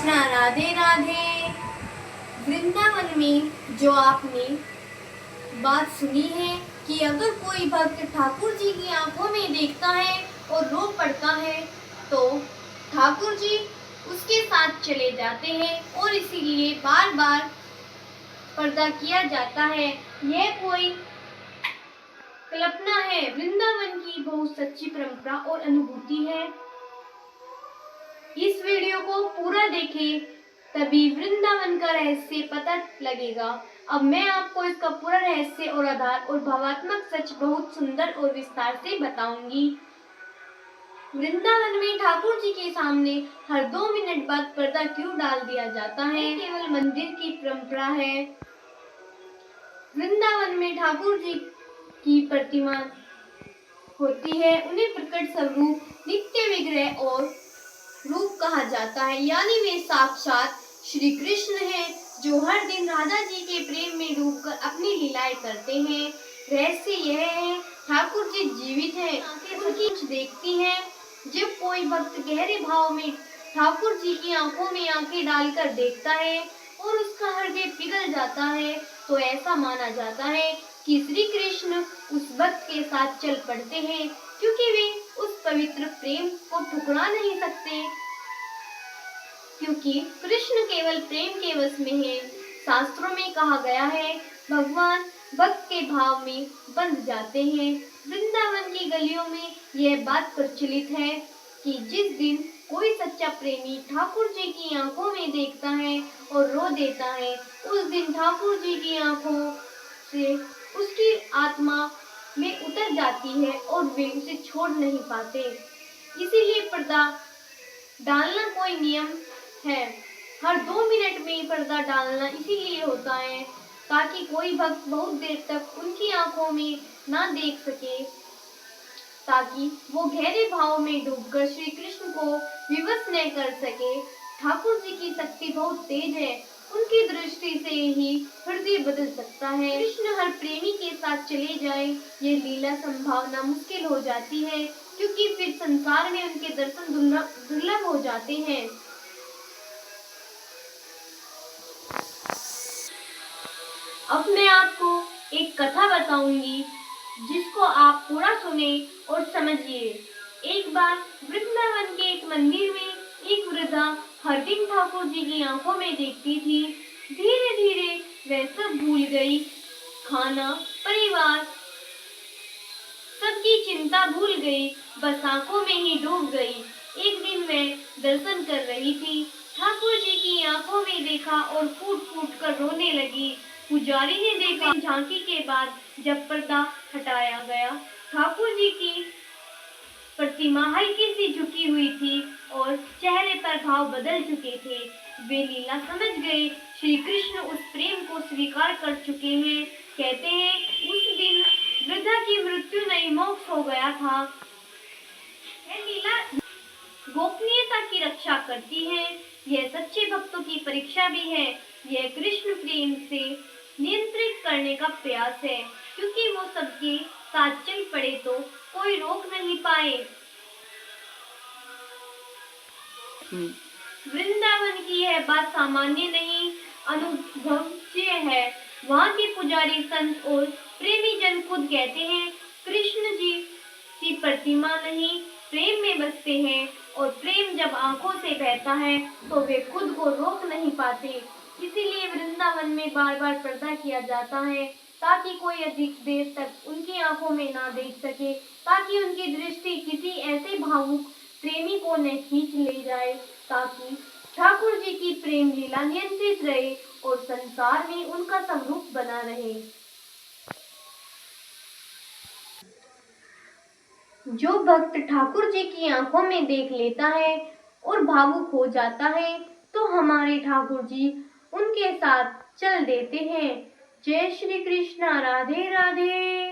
कृष्णा, राधे राधे। वृंदावन में जो आपने बात सुनी है कि अगर कोई भक्त ठाकुर जी की आंखों में देखता है और रो पड़ता है तो ठाकुर जी उसके साथ चले जाते हैं और इसीलिए बार बार पर्दा किया जाता है। यह कोई कल्पना है, वृंदावन की बहुत सच्ची परंपरा और अनुभूति है। इस वीडियो को पूरा देखें तभी वृंदावन का रहस्य पता लगेगा। अब मैं आपको इसका पूरा रहस्य और आधार और भावात्मक सच बहुत सुंदर और विस्तार से बताऊंगी। वृंदावन में ठाकुर जी के सामने हर 2 मिनट बाद पर्दा क्यों डाल दिया जाता है? केवल मंदिर की परंपरा है। वृंदावन में ठाकुर जी की प्रतिमा होती है, उन्हें प्रकट स्वरूप, नित्य विग्रह और रूप कहा जाता है, यानी वे साक्षात श्री कृष्ण हैं जो हर दिन राधा जी के प्रेम में डूबकर अपनी लीलाएं करते हैं। रहस्य यह है, ठाकुर जी जीवित हैं, उनकी कुछ देखती हैं। जब कोई भक्त गहरे भाव में ठाकुर जी की आंखों में आंखें डालकर देखता है और उसका हृदय पिघल जाता है तो ऐसा माना जाता है कि श्री कृष्ण उस भक्त के साथ चल पड़ते हैं, क्योंकि वे उस पवित्र प्रेम को ठुकरा नहीं सकते, क्योंकि कृष्ण केवल प्रेम के वश में है। शास्त्रों में कहा गया है, भगवान भक्त के भाव में बंध जाते हैं। वृंदावन की गलियों में यह बात प्रचलित है कि जिस दिन कोई सच्चा प्रेमी ठाकुर जी की आंखों में देखता है और रो देता है, उस दिन ठाकुर जी की आंखों से उसकी आत्मा में उतर जाती है और वे उसे छोड़ नहीं पाते। इसीलिए पर्दा डालना कोई नियम है। हर 2 मिनट में पर्दा डालना इसीलिए होता है ताकि कोई भक्त बहुत देर तक उनकी आंखों में ना देख सके, ताकि वो गहरे भाव में डूबकर श्री कृष्ण को विवश न कर सके। ठाकुर जी की शक्ति बहुत तेज है, उनकी दृष्टि से ही हृदय बदल सकता है। कृष्ण हर प्रेमी के साथ चले जाए, ये लीला संभावना मुश्किल हो जाती है, क्योंकि फिर संसार में उनके दर्शन दुर्लभ हो जाते हैं। अब मैं आपको एक कथा बताऊंगी जिसको आप पूरा सुने और समझिए। एक बार वृंदावन के एक मंदिर में एक वृद्धा हर दिन ठाकुर जी की आंखों में देखती थी। धीरे धीरे वह सब भूल गई, खाना, परिवार, सबकी चिंता भूल गई, बस आंखों में ही डूब गई। एक दिन वह दर्शन कर रही थी, ठाकुर जी की आंखों में देखा और फूट फूट कर रोने लगी। पुजारी ने देखा। झांकी के बाद जब पर्दा हटाया गया, ठाकुर जी की प्रतिमा हल्की सी झुकी हुई थी और चेहरे पर भाव बदल चुके थे। वे लीला समझ गए, श्री कृष्ण उस प्रेम को स्वीकार कर चुके हैं। कहते हैं उस दिन वृद्धा की मृत्यु नहीं, मोक्ष हो गया था। यह लीला गोपनीयता की रक्षा करती है, यह सच्चे भक्तों की परीक्षा भी है। यह कृष्ण प्रेम से नियंत्रित करने का प्रयास है, क्योंकि वो सबके साथ चल पड़े तो कोई रोक नहीं पाए। वृंदावन की यह बात सामान्य नहीं, अनुभवनीय है। वहाँ के पुजारी, संत और प्रेमी जन खुद कहते हैं, कृष्ण जी की प्रतिमा नहीं, प्रेम में बसते हैं, और प्रेम जब आंखों से बहता है तो वे खुद को रोक नहीं पाते। इसीलिए वृंदावन में बार बार पर्दा किया जाता है, ताकि कोई अधिक देर तक उनकी आंखों में ना देख सके, ताकि उनकी दृष्टि किसी ऐसे भावुक प्रेमी को न खींच ले जाए, ताकि ठाकुर जी की प्रेम लीला नियंत्रित रहे और संसार में उनका स्वरूप बना रहे। जो भक्त ठाकुर जी की आंखों में देख लेता है और भावुक हो जाता है तो हमारे ठाकुर जी उनके साथ चल देते हैं। जय श्री कृष्ण, राधे राधे।